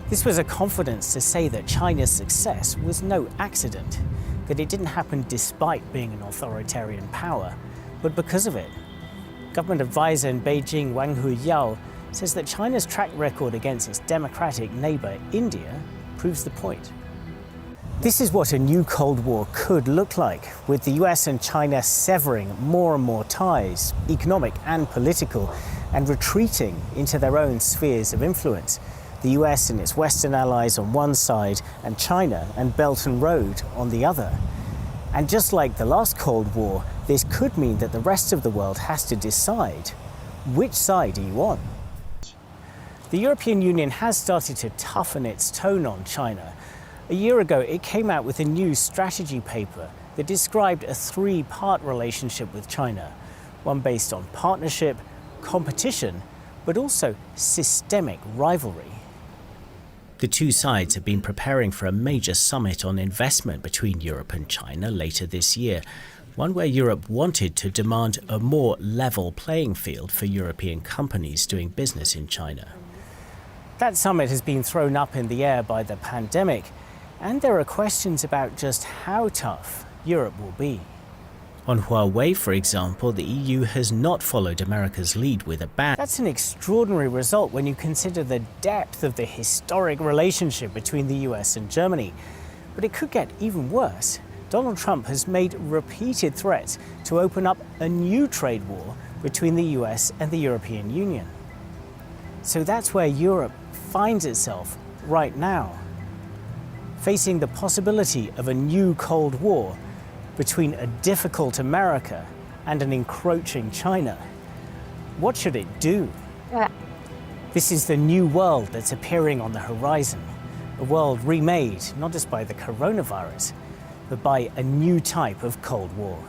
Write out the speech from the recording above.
This was a confidence to say that China's success was no accident, that it didn't happen despite being an authoritarian power, but because of it. Government advisor in Beijing, Wang Huyao, says that China's track record against its democratic neighbor, India, proves the point. This is what a new Cold War could look like, with the US and China severing more and more ties, economic and political, and retreating into their own spheres of influence. The US and its Western allies on one side, and China and Belt and Road on the other. And just like the last Cold War, this could mean that the rest of the world has to decide, which side are you on? The European Union has started to toughen its tone on China. A year ago, it came out with a new strategy paper that described a three-part relationship with China, one based on partnership, competition, but also systemic rivalry. The two sides have been preparing for a major summit on investment between Europe and China later this year, one where Europe wanted to demand a more level playing field for European companies doing business in China. That summit has been thrown up in the air by the pandemic, and there are questions about just how tough Europe will be. On Huawei, for example, the EU has not followed America's lead with a ban. That's an extraordinary result when you consider the depth of the historic relationship between the US and Germany. But it could get even worse. Donald Trump has made repeated threats to open up a new trade war between the US and the European Union. So that's where Europe finds itself right now, facing the possibility of a new Cold War between a difficult America and an encroaching China. What should it do? This is the new world that's appearing on the horizon, a world remade not just by the coronavirus, but by a new type of Cold War.